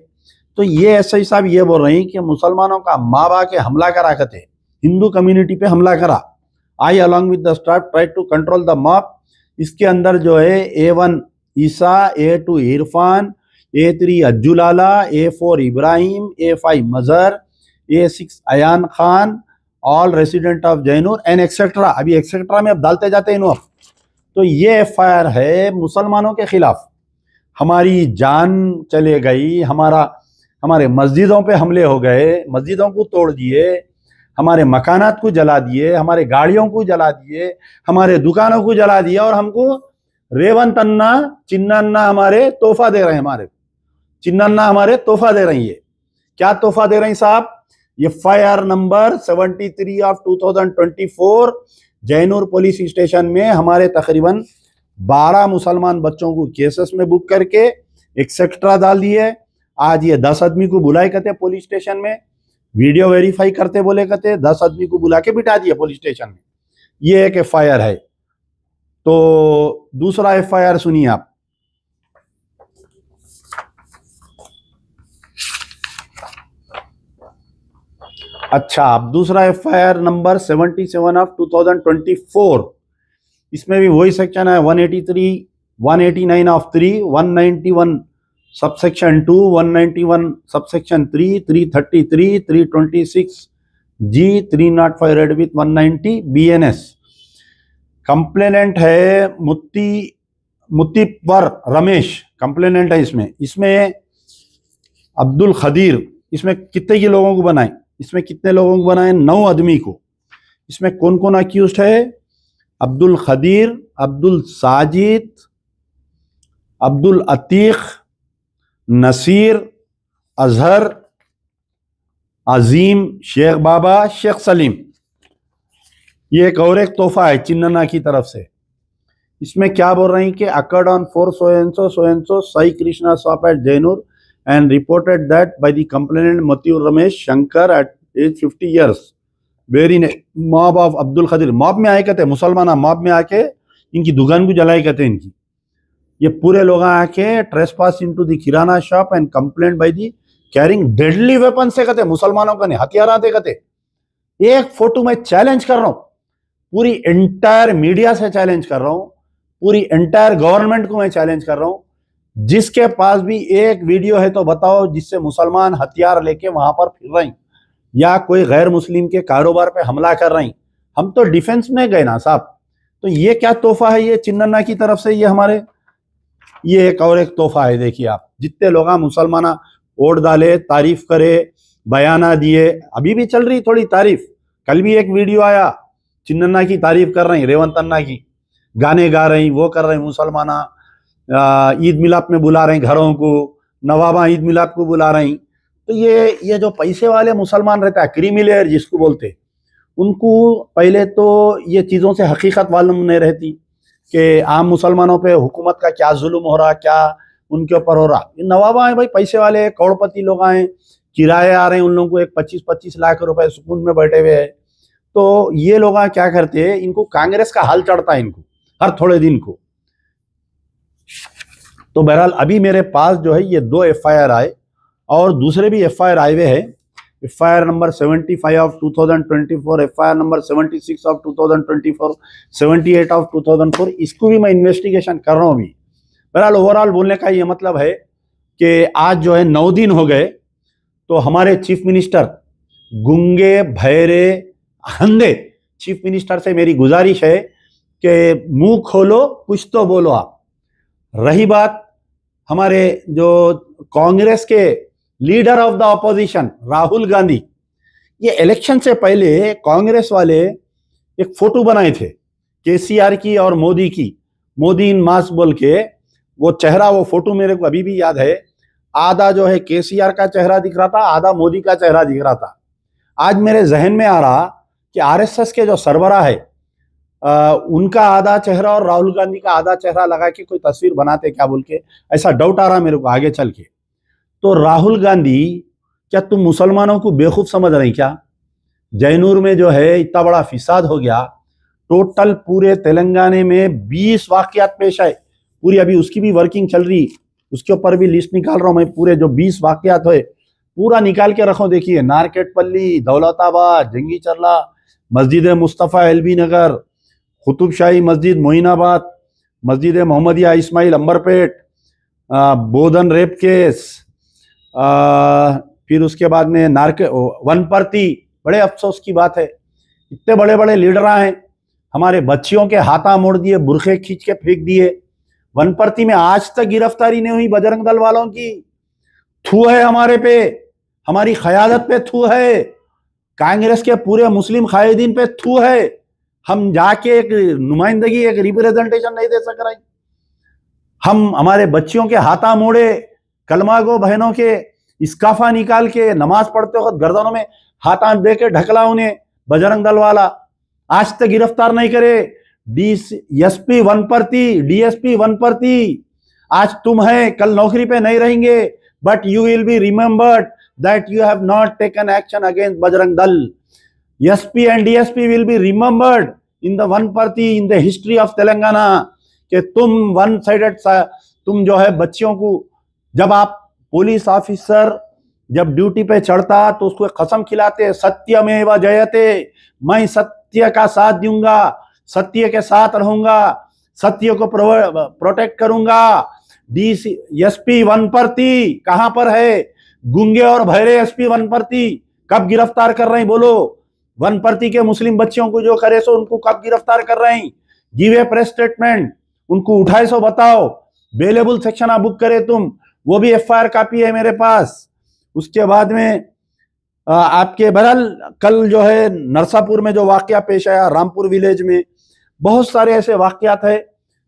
तो ये एसआई साहब ये बोल रही कि मुसलमानों का माँ बाप के हमला करा करते, हिंदू कम्युनिटी पे हमला करा. I along with the staff try to control the mob. इसके अंदर जो है A1 Isa, A2 Irfan, A3 Ajjulala, A4 Ibrahim, A5 Mazhar, A6 Ayan Khan, all resident of Jainoor and etcetera. अभी एक्सेट्रा में अब डालते जाते हैं इन्हों. तो ये FIR है मुसलमानों के खिलाफ. हमारी जान चले गई, हमारे मस्जिदों पे हमले हो गए, मस्जिदों को तोड़ दिए, हमारे मकानात को जला दिए, हमारे गाड़ियों को जला दिए, हमारे दुकानों को जला दिया, और हमको रेवंत अन्ना, चिन्नन्ना हमारे तोहफा दे रहे हैं. हमारे चिन्नन्ना हमारे तोहफा दे रही है. क्या तोहफा दे रही साहब? ये FIR number 73 of 2024 Jainoor police station में हमारे तकरीबन 12 मुसलमान बच्चों को केसेस में बुक करके एक्सेट्रा डाल दिए. आज ये 10 आदमी को बुलाए कहते पुलिस स्टेशन में, वीडियो वेरीफाई करते बोले कहते, 10 आदमी को बुला के बिठा दिए पुलिस स्टेशन में. ये एक FIR है. तो दूसरा FIR सुनिए आप. अच्छा, अब दूसरा FIR नंबर 77 ऑफ 2024. इसमें भी वही सेक्शन है, 183, 189 of 3, 191 subsection 2, 191 subsection 3, 333, 326 G, 305 red with 190 BNS. Complainant है मुत्तीपर रमेश, कंप्लेनेंट है इसमें अब्दुल खदीर. इसमें कितने के लोगों को बनाए? इसमें कितने लोगों को बनाए? 9 आदमी को. इसमें कौन कौन अक्यूज्ड है? अब्दुल खदीर, अब्दुल साजिद, अब्दुल अतीक, नसीर, अजहर, अजीम, शेख बाबा, शेख सलीम. ये एक और एक तोहफा है चिन्नना की तरफ से. इसमें क्या बोल रही कि occurred on 4 so Sai Krishna shop at Jainoor and reported that by the complainant मतियूर Ramesh Shankar at age 50 years very mob of Abdul Khadeer. Mob में आए कहते, मुसलमान मॉब में आके इनकी दुकान को जलाई कहते. इनकी ये पूरे लोग आके trespass into the kirana shop and complaint by the carrying deadly weapon से कहते, मुसलमानों का नहीं, हथियार आते कहते. एक फोटो में चैलेंज कर रहा हूं, पूरी एंटायर मीडिया से चैलेंज कर रहा हूं, पूरी एंटायर गवर्नमेंट को मैं चैलेंज कर रहा हूं. जिसके पास भी एक वीडियो है तो बताओ जिससे मुसलमान हथियार लेके वहां पर फिर रही या कोई गैर मुस्लिम के कारोबार पे हमला कर रही. हम तो डिफेंस में गए ना साहब. तो ये क्या तोहफा है ये चिन्नन्ना की तरफ से? ये हमारे ये एक और एक तोहफा है. देखिए आप, जितने लोग मुसलमान वोट डाले, तारीफ करे, बयाना दिए, अभी भी चल रही थोड़ी तारीफ. कल भी एक वीडियो आया, चिन्नन्ना की तारीफ कर रही, रेवंत अन्ना की, गाने गा रही, वो कर रही. मुसलमान ईद मिलाद में बुला रही घरों को, नवाबा ईद मिलाद को बुला रही. तो ये जो पैसे वाले मुसलमान रहता है, क्रीमी लेयर जिसको बोलते, उनको पहले तो ये चीज़ों से हकीकत मालूम नहीं रहती कि आम मुसलमानों पे हुकूमत का क्या जुल्म हो रहा, क्या उनके ऊपर हो रहा. नवाबा है भाई, पैसे वाले करोड़पति लोग आए, किराए आ रहे हैं उन लोगों को, एक 25-25 लाख रुपए सुकून में बैठे हुए हैं. तो ये लोग क्या करते हैं, इनको कांग्रेस का हाल चढ़ता है इनको हर थोड़े दिन को. तो बहरहाल अभी मेरे पास जो है ये 2 FIR आए और दूसरे भी FIR आए हुए हैं. FIR number 75 of 2024, FIR number 76 of 2024, 78 of 2004. इसको भी मैं इन्वेस्टिगेशन कर रहा हूँ अभी. बहरहाल ओवरऑल बोलने का ये मतलब है कि आज जो है 9 दिन हो गए तो हमारे चीफ मिनिस्टर गूंगे, बहरे, अंधे। चीफ मिनिस्टर से मेरी गुजारिश है कि मुंह खोलो, कुछ तो बोलो आप। रही बात हमारे जो कांग्रेस के leader of the opposition Rahul Gandhi, ये इलेक्शन से पहले कांग्रेस वाले एक फोटो बनाए थे केसीआर की और मोदी की, मोदी इन मास बोल के। वो चेहरा, वो फोटो मेरे को अभी भी याद है। आधा जो है केसीआर का चेहरा दिख रहा था, आधा मोदी का चेहरा दिख रहा था। आज मेरे जहन में आ रहा कि आरएसएस के जो सरबराह है उनका आधा चेहरा और राहुल गांधी का आधा चेहरा लगा के कोई तस्वीर बनाते क्या बोल के, ऐसा डाउट आ रहा मेरे को आगे चल के। तो राहुल गांधी, क्या तुम मुसलमानों को बेवकूफ समझ रहे क्या? जैनूर में जो है इतना बड़ा फिसाद हो गया, टोटल पूरे तेलंगाना में 20 वाकयात पेश आए। पूरी अभी उसकी भी वर्किंग चल रही, उसके ऊपर भी लिस्ट निकाल रहा हूं मैं। पूरे जो 20 वाकयात है पूरा निकाल के रखो। देखिए, नारकेटपल्ली, दौलताबाद, जंगी चरला, मस्जिद मुस्तफ़ा एलबी नगर, कुतुब शाही मस्जिद मोइनाबाद, मस्जिद मोहम्मदिया इस्माइल अंबरपेट, बोधन रेप केस, फिर उसके बाद में वनपर्ती। बड़े अफसोस की बात है, इतने बड़े बड़े लीडर हैं, हमारे बच्चियों के हाथा मोड़ दिए, बुरखे खींच के फेंक दिए। वनपर्ती में आज तक गिरफ्तारी नहीं हुई बजरंग दल वालों की। थू है हमारे पे, हमारी क़यादत पे थू है, कांग्रेस के पूरे मुस्लिम कायदीन पे थू है। हम जाके एक नुमाइंदगी, एक रिप्रेजेंटेशन नहीं दे सक रहे। हम हमारे बच्चियों के हाथा मोड़े, कलमा गो बहनों के इस्काफा निकाल के नमाज पढ़ते वक्त गर्दनों में हाथा दे के ढकला उन्हें बजरंग दल वाला, आज तक गिरफ्तार नहीं करे। एसपी वनपर्ती, डीएसपी वनपर्ती, आज तुम है, कल नौकरी पे नहीं रहेंगे, but you will be remembered that you have not taken action against Bajrang Dal. SP and DSP will be remembered in the Wanaparthy, in the history of Telangana, कि तुम वन साइडेड, तुम जो है बच्चियों को, जब आप पुलिस ऑफिसर जब ड्यूटी पे चढ़ता तो उसको कसम खिलाते, सत्यमेव जयते, मैं सत्य का साथ दूंगा, सत्य के साथ रहूंगा, सत्य को प्रोटेक्ट करूंगा। एसपी वनपर्ती कहां पर है? गूंगे और बहरे एसपी वनपर्ती कब गिरफ्तार कर रहे हैं बोलो? वनपर्ती के मुस्लिम बच्चियों को जो करे सो उनको कब गिरफ्तार कर रहे हैं? गिव ए प्रेस स्टेटमेंट, उनको उठाए सो बताओ। बेलेबल सेक्शन आप बुक करे तुम, वो भी एफआईआर कॉपी है मेरे पास। उसके बाद में आपके बहरहाल कल जो है नरसापुर में जो वाकया पेश आया, रामपुर विलेज में, बहुत सारे ऐसे वाकयात है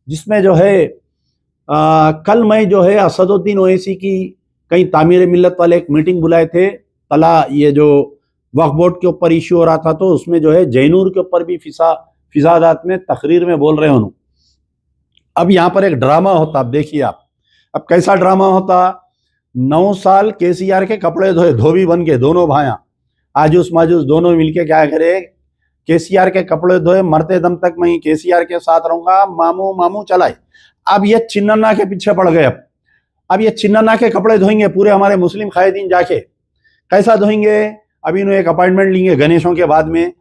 जिसमें जो है कल मैं जो है असदुद्दीन ओवैसी की कहीं तामीर मिल्लत वाले एक मीटिंग बुलाए थे, तला ये जो वक्फ बोर्ड के ऊपर इश्यू हो रहा था, तो उसमें जो है जैनूर के ऊपर भी फिसादात में तकरीर में बोल रहे हूँ। अब यहाँ पर एक ड्रामा होता, अब देखिए आप, अब कैसा ड्रामा होता। 9 साल केसीआर के कपड़े धोए, धोबी बन के दोनों भाया, आजूस माजूस दोनों मिलके क्या करे, केसीआर के कपड़े धोए, मरते दम तक मैं केसीआर के साथ रहूंगा, मामू मामू चलाए। अब ये चिन्नन्ना के पीछे पड़ गए। अब ये चिन्नन्ना के कपड़े धोएंगे पूरे हमारे मुस्लिम कायदीन जाके। कैसा धोएंगे? अभी इन्होंने एक अपॉइंटमेंट लेंगे गणेशों के बाद में,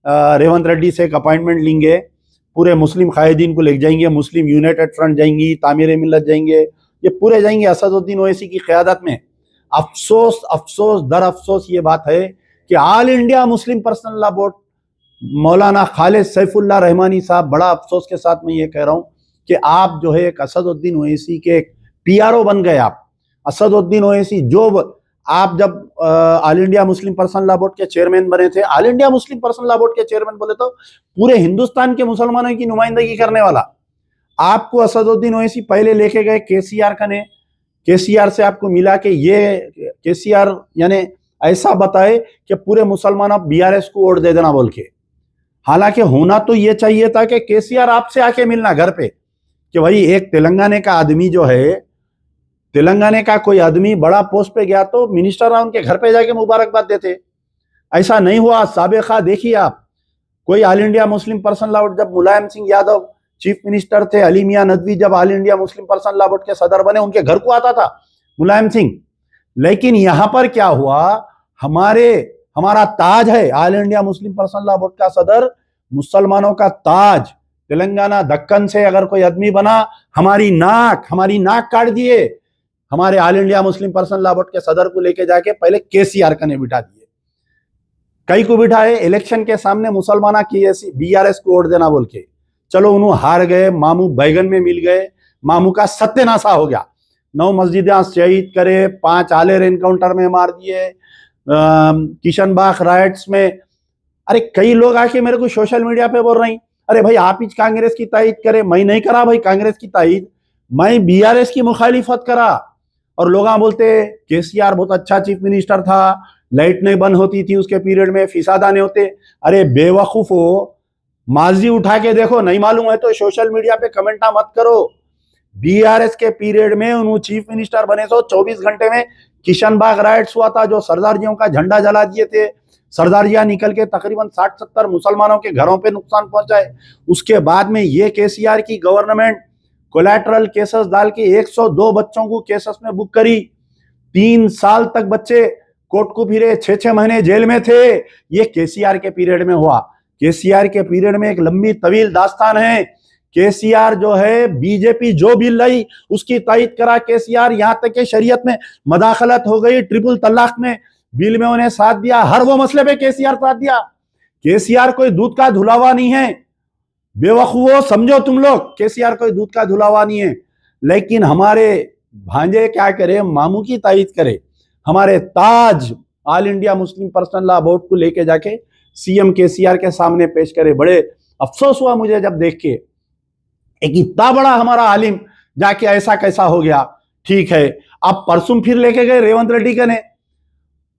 रेवंत रेड्डी से एक अपॉइंटमेंट लेंगे, पूरे मुस्लिम कायदीन को ले जाएंगे, मुस्लिम यूनाइटेड फ्रंट जाएंगी, तामीर मिल्लत जाएंगे, ये पूरे जाएंगे असदुद्दीन ओवैसी की क़यादत में। अफसोस अफसोस दर अफसोस ये बात है कि all India Muslim Personal Law board मौलाना खालिद सैफुल्लाह रहमानी साहब, बड़ा अफसोस के साथ मैं ये कह रहा हूँ कि आप जो है एक असदुद्दीन ओवैसी के पीआरओ बन गए। आप असदुद्दीन ओवैसी, जो आप जब all India Muslim Personal Law board के चेयरमैन बने थे, all India Muslim Personal Law board के चेयरमैन बोले तो पूरे हिंदुस्तान के मुसलमानों की नुमाइंदगी करने वाला, आपको असदुद्दीन ओवैसी पहले लेके गए केसीआर कने, केसीआर से आपको मिला के ये केसीआर यानी ऐसा बताए कि पूरे मुसलमान आप बीआरएस को वोट दे देना बोल के। हालांकि होना तो ये चाहिए था कि केसीआर आपसे आके मिलना घर पे, कि भाई एक तेलंगाना का आदमी जो है, तेलंगाना का कोई आदमी बड़ा पोस्ट पे गया तो मिनिस्टर उनके घर पे जाके मुबारकबाद देते। ऐसा नहीं हुआ। साबिक़ा देखिए आप, कोई all India Muslim Personal Law board, जब मुलायम सिंह यादव चीफ मिनिस्टर थे, अली मियां नदवी जब all India Muslim Personal Law board के सदर बने, उनके घर को आता था मुलायम सिंह। लेकिन यहां पर क्या हुआ, हमारा ताज है all India Muslim Personal Law board का सदर, मुसलमानों का ताज। तेलंगाना दक्कन से अगर कोई आदमी बना, हमारी नाक काट दिए, हमारे all India Muslim Personal Law board के सदर को लेके जाके पहले केसीआर कने बिठा दिए। कई को बिठाए इलेक्शन के सामने मुसलमाना की ऐसी BRS को वोट देना बोल के, चलो उन्होंने हार गए, मामू बैगन में मिल गए, मामू का सत्यानाशा हो गया। 9 मस्जिदें शहीद करे, 5 आलेर एनकाउंटर में मार दिए, किशनबाग राइट्स में। अरे कई लोग आके मेरे को सोशल मीडिया पे बोल रहे हैं, अरे भाई आप ही कांग्रेस की तायद करे। मैं नहीं करा भाई कांग्रेस की तायद, मैं BRS की मुखालिफत करा। और लोग बोलते KCR बहुत अच्छा चीफ मिनिस्टर था, लाइट नहीं बंद होती थी उसके पीरियड में, फिसादा नहीं होते। अरे बेवकूफ हो, माजी उठा के देखो, नहीं मालूम है तो सोशल मीडिया पे कमेंटा मत करो। BRS के पीरियड में उन्होंने चीफ मिनिस्टर बने तो 24 घंटे में किशनबाग राइट्स हुआ था, जो सरदारजियों का झंडा जला दिए थे। सरदारियां निकल के तकरीबन 60-70 मुसलमानों के घरों पे नुकसान पहुंचाए। उसके बाद में ये KCR की गवर्नमेंट कोलैटरल केसेस डाल के 102 बच्चों को केसेस में बुक करी। 3 साल तक बच्चे कोर्ट को फिरे, 6-6 महीने जेल में थे। ये KCR के पीरियड में हुआ। KCR के पीरियड में एक लंबी तवील दास्तान है। KCR जो है, बीजेपी जो बिल लाई उसकी तायद करा KCR, यहां तक के शरीयत में मदाखलत हो गई, ट्रिपल तलाक में बिल में उन्हें साथ दिया, हर वो मसले पे KCR साथ दिया। KCR कोई दूध का धुलावा नहीं है, बेवकूफो समझो तुम लोग, KCR कोई दूध का धुलावा नहीं है। लेकिन हमारे भांजे क्या करे, मामू की तायद करे। हमारे ताज All India Muslim Personal Law Board को लेके जाके CM KCR के सामने पेश करे। बड़े अफसोस हुआ मुझे जब देख के, एक इतना बड़ा हमारा आलिम जाके ऐसा कैसा हो गया। ठीक है, अब परसों फिर लेके गए रेवंत रेड्डी का ने,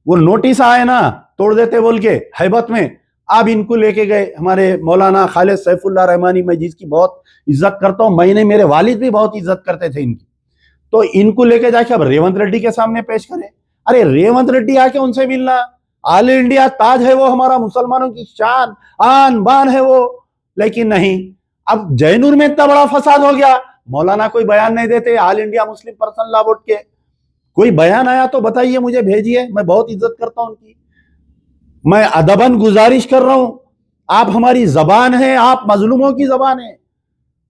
वो नोटिस आए ना तोड़ देते बोल के हैबत में, अब इनको लेके गए हमारे मौलाना खालिद सैफुल्लाह रहमानी, मैं जिसकी बहुत इज्जत करता हूं, मैंने मेरे वालिद भी बहुत इज्जत करते थे इनकी, तो इनको लेके जाके अब रेवंत रेड्डी के सामने पेश करें। अरे रेवंत रेड्डी आके उनसे मिलना, ऑल इंडिया ताज है वो, हमारा मुसलमानों की शान आन बान है वो। लेकिन नहीं, अब जयनूर में इतना बड़ा फसाद हो गया, मौलाना कोई बयान नहीं देते, all India Muslim Personal Law board के कोई बयान आया तो बताइए, मुझे भेजिए, मैं बहुत इज्जत करता हूं उनकी। मैं अदबन गुजारिश कर रहा हूं, आप हमारी जबान है, आप मजलूमों की जबान है,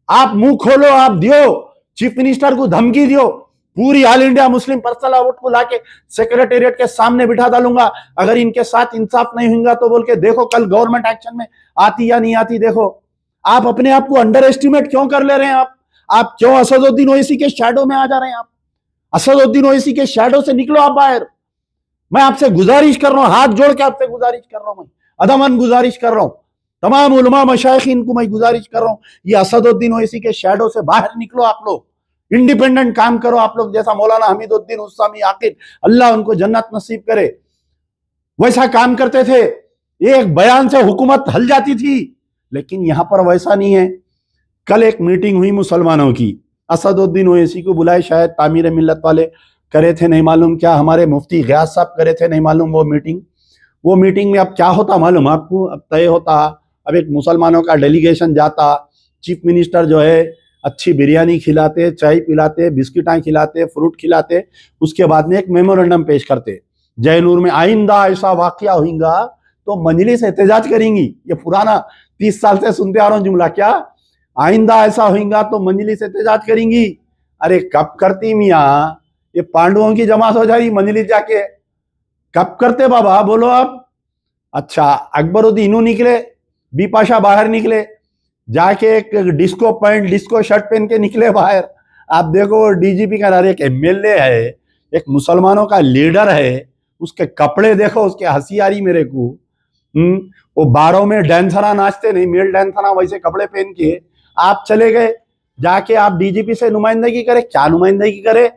आप मुंह खोलो, आप दियो, चीफ मिनिस्टर को धमकी दियो, पूरी all India Muslim Personal Law Board को लाके सेक्रेटेरिएट के सामने बिठा डालूंगा। अगर इनके साथ इंसाफ नहीं होगा तो बोल के देखो कल गवर्नमेंट एक्शन में आती या नहीं आती। देखो आप अपने आप को अंडर एस्टिमेट क्यों कर ले रहे हैं, आप क्यों असदुद्दीन ओवैसी के शैडो में आ जा रहे हैं। आप असदुद्दीन ओवैसी के शैडो से निकलो आप बाहर। मैं आपसे गुजारिश कर रहा हूं, हाथ जोड़ के आपसे गुजारिश कर रहा हूं, मैं अदमन गुजारिश कर रहा हूं, तमाम उलमा मशाइखीन को मैं गुजारिश कर रहा हूं, ये असदुद्दीन ओवैसी के शैडो से बाहर निकलो। आप लोग इंडिपेंडेंट काम करो, आप लोग जैसा मौलाना हमीदुद्दीन उस्सामी आकिब, अल्लाह उनको जन्नत नसीब करे, वैसा काम करते थे। एक बयान से हुकूमत हल जाती थी, लेकिन यहां पर वैसा नहीं है। कल एक मीटिंग हुई मुसलमानों की, असदुद्दीन ओवैसी को बुलाए, शायद तामीर मिल्लत वाले करे थे, नहीं मालूम क्या हमारे मुफ्ती गयास साहब करे थे, नहीं मालूम। वो मीटिंग में अब क्या होता मालूम आपको, अब तय होता, अब एक मुसलमानों का डेलीगेशन जाता, चीफ मिनिस्टर जो है अच्छी बिरयानी खिलाते, चाय पिलाते, बिस्किटां खिलाते, फ्रूट खिलाते, उसके बाद में एक मेमोरेंडम पेश करते, जयनूर में आइंदा ऐसा वाकया होगा तो मजलिस एहतजाज करेंगी। ये पुराना 30 साल से सुनते आ रहा हूं जुमला, क्या आइंदा ऐसा होगा तो मजलिस एहतजाज करेंगी। अरे कब करती मियाँ, ये पांडवों की जमात हो जाएगी मजलिस जाके, कब करते बाबा बोलो आप। अच्छा अकबरुद्दीन निकले, बिपाशा बाहर निकले, जाके एक डिस्को पैंट डिस्को शर्ट पहन के निकले बाहर। आप देखो DGP का एक MLA है, एक मुसलमानों का लीडर है, उसके कपड़े देखो, उसके हंसी आ रही मेरे को। वो बारों में डांसरा नाचते नहीं, मेल डांसरा वैसे कपड़े पहन के आप चले गए, जाके आप DGP से नुमाइंदगी करे। क्या नुमाइंदगी करे,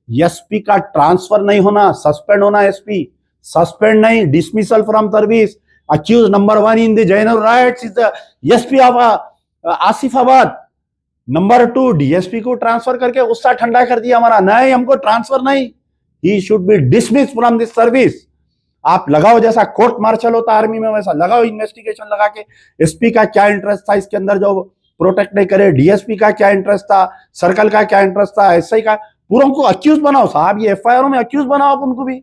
SP का ट्रांसफर नहीं होना, सस्पेंड होना, SP सस्पेंड नहीं, dismissal from service, accused number 1 in the general rights is the SP of Asifabad. Number 2 DSP को ट्रांसफर करके गुस्सा ठंडा कर दिया हमारा, नहीं हमको ट्रांसफर नहीं, he should be dismiss from this service. आप लगाओ, जैसा कोर्ट मार्शल होता आर्मी में वैसा लगाओ, इन्वेस्टिगेशन लगा के SP का क्या इंटरेस्ट था इसके अंदर जो प्रोटेक्ट नहीं करे, DSP का क्या इंटरेस्ट था, सर्कल का क्या इंटरेस्ट था, SI का, पूरा उनको अक्यूज बनाओ साहब। ये FIR में अक्यूज बनाओ आप उनको भी,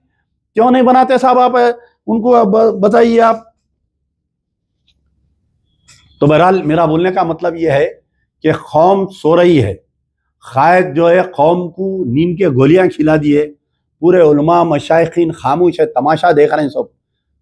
क्यों नहीं बनाते साहब आप उनको, बताइए आप। तो बहरहाल मेरा बोलने का मतलब यह है कि कौम सो रही है, कायद जो है कौम को नींद के गोलियां खिला दिए, पूरे उलमा मशाइखीन खामोश है, तमाशा देख रहे हैं सब।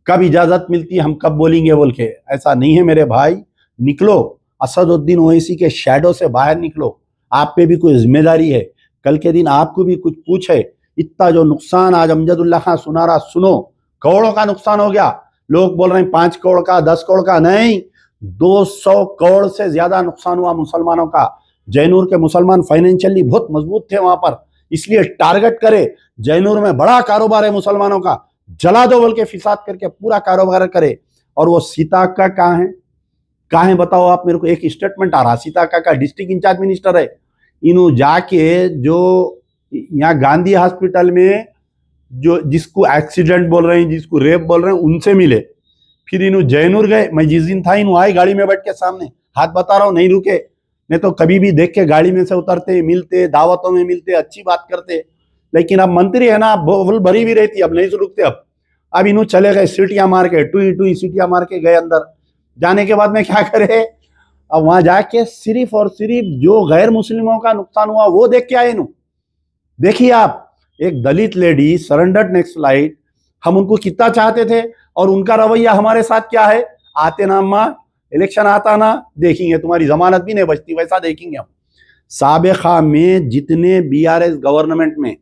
कब इजाजत मिलती है, हम कब बोलेंगे बोल के। ऐसा नहीं है मेरे भाई, निकलो असदुद्दीन ओवैसी के शैडो से बाहर निकलो। आप पे भी कोई जिम्मेदारी है, कल के दिन आपको भी कुछ पूछे। इतना जो नुकसान आज अमजदुल्ला खान सुना रहा, सुनो, करोड़ों का नुकसान हो गया। लोग बोल रहे हैं 5 करोड़ का, 10 करोड़ का, नहीं, 200 करोड़ से ज्यादा नुकसान हुआ मुसलमानों का। जैनूर के मुसलमान फाइनेंशियली बहुत मजबूत थे वहां पर, इसलिए टारगेट करे, जैनूर में बड़ा कारोबार है मुसलमानों का, जला दो बोल के फिसाद करके पूरा कारोबार करे। और वो सीता का कहाँ है बताओ आप मेरे को। एक स्टेटमेंट आ रहा, सीता का डिस्ट्रिक्ट इंचार्ज मिनिस्टर है, इन्हों जाके जो यहाँ गांधी हॉस्पिटल में जो जिसको एक्सीडेंट बोल रहे हैं, जिसको रेप बोल रहे हैं, उनसे मिले। फिर इन्हों जैनूर गए, मैं जिस दिन था इन्हों आए गाड़ी में बैठ के सामने, हाथ बता रहा हूँ, नहीं रुके, नहीं तो कभी भी देख के गाड़ी में से उतरते, मिलते, दावतों में मिलते, अच्छी बात करते। लेकिन अब मंत्री है ना, बोल भरी भी रहती, अब नहीं रुकते। अब इन्हों चले गए सीटियां मार के, टुई सीटियां मार के गए अंदर। जाने के बाद में क्या करे, अब वहां जाके सिर्फ और सिर्फ जो गैर मुस्लिमों का नुकसान हुआ वो देख के आए इन्हों। देखिए आप, एक दलित लेडी सरेंडर्ड नेक्स्ट लाइट, हम उनको कितना चाहते थे, और उनका रवैया हमारे साथ क्या है, आते ना अम्मा, इलेक्शन आता ना, देखेंगे तुम्हारी जमानत भी नहीं बचती, वैसा देखेंगे हम। साबिका में जितने बीआरएस गवर्नमेंट में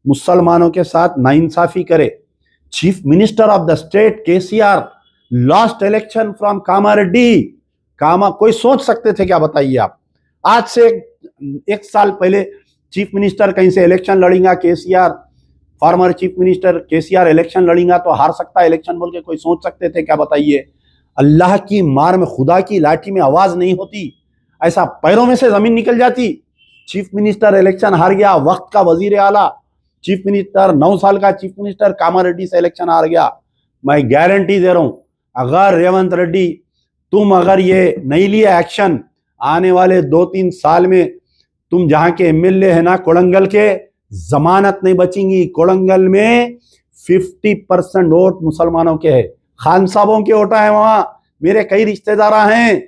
मुसलमानों के साथ नाइंसाफी करे, chief minister of the state KCR lost election from Kamareddy. कोई सोच सकते थे क्या, बताइए आप। आज से एक साल पहले चीफ मिनिस्टर कहीं से इलेक्शन लड़ेगा KCR, former chief minister KCR election लड़ेगा तो हार सकता है इलेक्शन बोल के कोई सोच सकते थे क्या, बताइए। अल्लाह की मार में, खुदा की लाठी में आवाज नहीं होती, ऐसा पैरों में से जमीन निकल जाती। चीफ मिनिस्टर इलेक्शन हार गया, वक्त का वजीर आला चीफ मिनिस्टर, 9 साल का चीफ मिनिस्टर कामारेड्डी से इलेक्शन हार गया। मैं गारंटी दे रहा हूं, अगर रेवंत रेड्डी तुम अगर ये नहीं लिया एक्शन, आने वाले 2-3 साल में तुम जहां के एमएलए है ना कोड़ंगल के, जमानत नहीं बचेंगी। कोड़ंगल में 50% वोट मुसलमानों के है, खान साहबों के वोटा है वहां। मेरे कई रिश्तेदार हैं,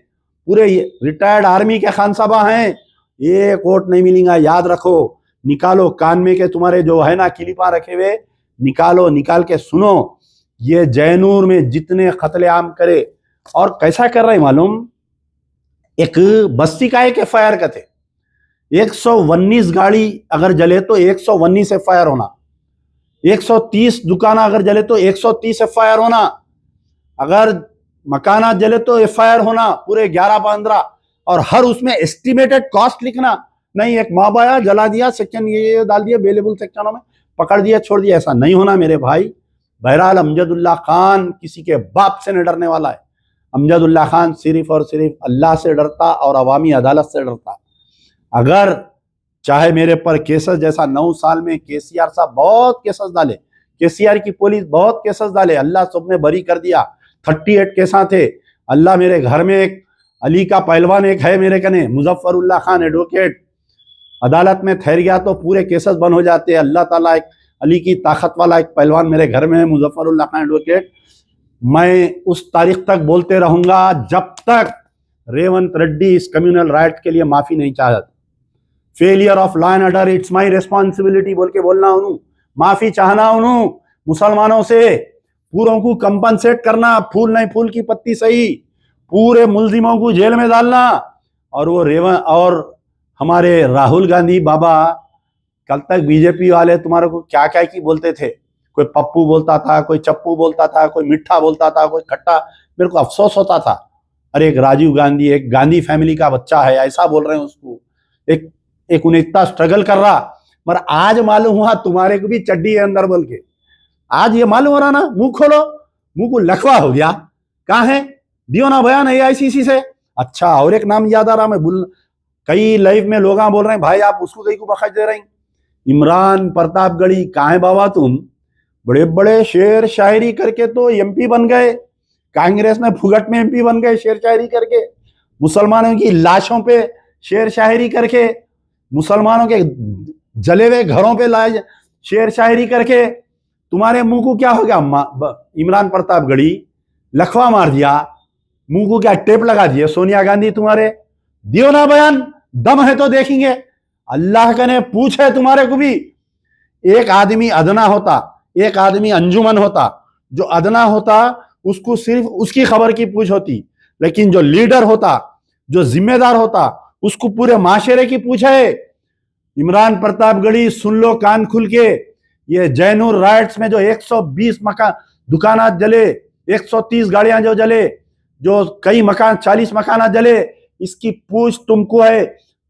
पूरे रिटायर्ड आर्मी के खान साहबा हैं, एक वोट नहीं मिलेगा, याद रखो। निकालो कान में के तुम्हारे जो है ना किलिपा रखे हुए, निकालो, निकाल के सुनो। ये जैनूर में जितने कत्लेआम करे, और कैसा कर रहे हैं मालूम, एक बस्ती का एक एफआईआर का थे, 119 गाड़ी अगर जले तो 119 एफआईआर होना, 130 दुकान अगर जले तो 130 एफआईआर होना, अगर मकाना जले तो एफआईआर होना पूरे 11-15, और हर उसमें एस्टिमेटेड कॉस्ट लिखना। नहीं एक माँ बाया जला दिया, सेक्शन ये डाल दिया, अवेलेबल सेक्शनों में पकड़ दिया, छोड़ दिया, ऐसा नहीं होना मेरे भाई। बहरहाल अमजदुल्ला खान किसी के बाप से नहीं डरने वाला है। अमजदुल्ला खान सिर्फ और सिर्फ अल्लाह से डरता और अवामी अदालत से डरता। अगर चाहे मेरे पर केसेस, जैसा 9 साल में केसीआर साहब बहुत केसेस डाले, केसीआर की पुलिस बहुत केसेस डाले, अल्लाह सब में बरी कर दिया। 38 केसा थे, अल्लाह मेरे घर में एक अली का पहलवान एक है मेरे कने, मुजफ्फरुल्लाह खान एडवोकेट, अदालत में ठहर गया तो पूरे केसेस बंद हो जाते। अल्लाह ताला एक अली की ताकत वाला एक पहलवान मेरे घर में है, मुजफ्फरुल्लाह खान एडवोकेट। मैं उस तारीख तक बोलते रहूंगा जब तक रेवंत रेड्डी इस कम्युनल राइट के लिए माफी नहीं चाहता। Failure of law and order, it's my responsibility बोल के बोलना उन्होंने, माफी चाहना उन्होंने मुसलमानों से, पूरों को कंपनसेट करना, फूल नहीं फूल की पत्ती सही, पूरे मुलजिमों को जेल में डालना। और वो और हमारे राहुल गांधी बाबा, कल तक बीजेपी वाले तुम्हारे को क्या क्या की बोलते थे, कोई पप्पू बोलता था, कोई चप्पू बोलता था, कोई मिठा बोलता था, कोई खट्टा। मेरे को अफसोस होता था, अरे एक राजीव गांधी एक गांधी फैमिली का बच्चा है, ऐसा बोल रहे हैं उसको, एक उन्हें इतना स्ट्रगल कर रहा। मगर आज मालूम हुआ तुम्हारे को भी चड्डी है अंदर बोल के, आज ये मालूम हो रहा ना, मुंह खोलो, मुंह को लखवा हो गया। कहाँ है, दियो ना बयान AICC से। अच्छा, और एक नाम याद आ रहा, मैं भूल, कई लाइव में लोग बोल रहे हैं भाई आप उसको कहीं को बखश दे रहे हैं, इमरान प्रतापगढ़ी। कहाँ है बाबा तुम, बड़े बड़े शेर शायरी करके तो MP बन गए, कांग्रेस में फुगट में MP बन गए शेर शायरी करके, मुसलमानों की लाशों पे शेर शायरी करके, मुसलमानों के जले हुए घरों पे लाए शेर शायरी करके। तुम्हारे मुंह को क्या हो गया, इमरान प्रतापगढ़ी लखवा मार दिया, मुंह को क्या टेप लगा दिए सोनिया गांधी तुम्हारे। दियो ना बयान, दम है तो देखेंगे। अल्लाह कने पूछे तुम्हारे को भी, एक आदमी अदना होता, एक आदमी अंजुमन होता, जो अदना होता उसको सिर्फ उसकी खबर की पूछ होती, लेकिन जो लीडर होता, जो जिम्मेदार होता, उसको पूरे माशरे की पूछ है। इमरान प्रतापगढ़ी, सुन लो कान खुल के, ये जैनूर राइट्स में जो 120 मकान दुकानात जले, 130 गाड़ियां जो जले, जो कई मकान 40 मकान जले, इसकी पूछ तुमको है।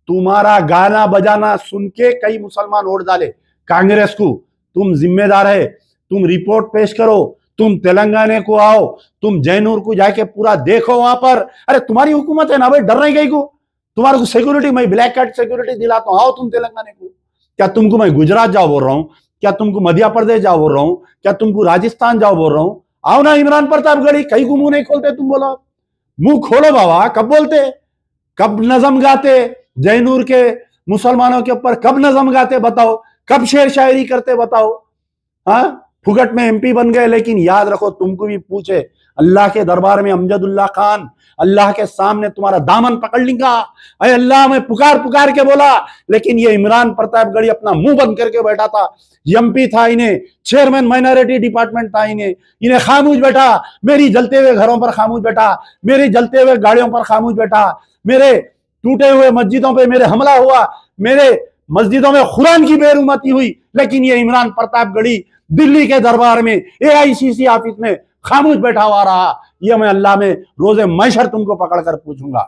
तुम्हारा गाना बजाना सुन के कई मुसलमान वोट डाले कांग्रेस को। तुम जिम्मेदार है, तुम रिपोर्ट पेश करो, तुम तेलंगाना को आओ, तुम जैनूर को जाके पूरा देखो वहां पर। अरे तुम्हारी हुकूमत है ना भाई, डर नहीं गई को? तुम्हारे को सिक्योरिटी, मैं ब्लैक कार्ड सिक्योरिटी दिलाता हूं, आओ तुम तेलंगाना को। क्या तुमको मैं गुजरात जाओ बोल रहा हूँ? क्या तुमको मध्य प्रदेश जाओ बोल रहा हूँ? क्या तुमको राजस्थान जाओ बोल रहा हूँ? आओ ना इमरान प्रतापगढ़ी, कहीं को मुंह नहीं खोलते तुम। बोलो मुंह खोलो बाबा, कब बोलते, कब नजम गाते जैनूर के मुसलमानों के ऊपर, कब नजम गाते बताओ, कब शेर शायरी करते बताओ? हाँ, फुगट में एमपी बन गए, लेकिन याद रखो तुमको भी पूछे अल्लाह के दरबार में अमजदुल्ला खान, अल्लाह के सामने तुम्हारा दामन पकड़ लेगा। अरे अल्लाह, मैं पुकार पुकार के बोला, लेकिन ये इमरान प्रतापगढ़ी अपना मुंह बंद करके बैठा था। एमपी था, इन्हें चेयरमैन माइनॉरिटी डिपार्टमेंट था, इन्हें खामोश बैठा। मेरी जलते हुए घरों पर खामोश बैठा, मेरी जलते हुए गाड़ियों पर खामोश बैठा, मेरे टूटे हुए मस्जिदों पे मेरे हमला हुआ, मेरे मस्जिदों में कुरान की बेरुमती हुई, लेकिन ये इमरान प्रतापगढ़ी दिल्ली के दरबार में एआईसीसी ऑफिस में खामोश बैठा हुआ रहा। ये मैं अल्लाह में रोजे मैशर तुमको पकड़कर पूछूंगा।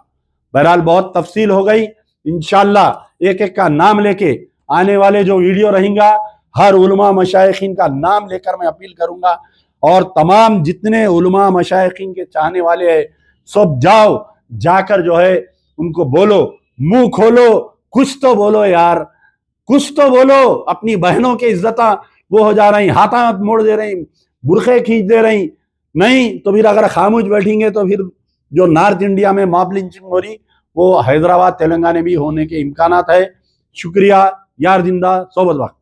बहरहाल बहुत तफसील हो गई, इंशाअल्लाह एक एक का नाम लेके आने वाले जो वीडियो रहेगा, हर उलमा मशाइखीन का नाम लेकर मैं अपील करूंगा। और तमाम जितने उलमा मशाइखीन के चाहने वाले हैं, सब जाओ, जाकर जो है उनको बोलो, मुंह खोलो, कुछ तो बोलो यार, कुछ तो बोलो। अपनी बहनों की इज्जत वो हो जा रही, हाथा मोड़ दे रही, बुरखे खींच दे रही। नहीं तो फिर अगर खामोश बैठेंगे तो फिर जो नॉर्थ इंडिया में मॉब लिंचिंग हो रही, वो हैदराबाद तेलंगाना भी होने के इम्कानात है। शुक्रिया, यार जिंदा, सोबत वक्त।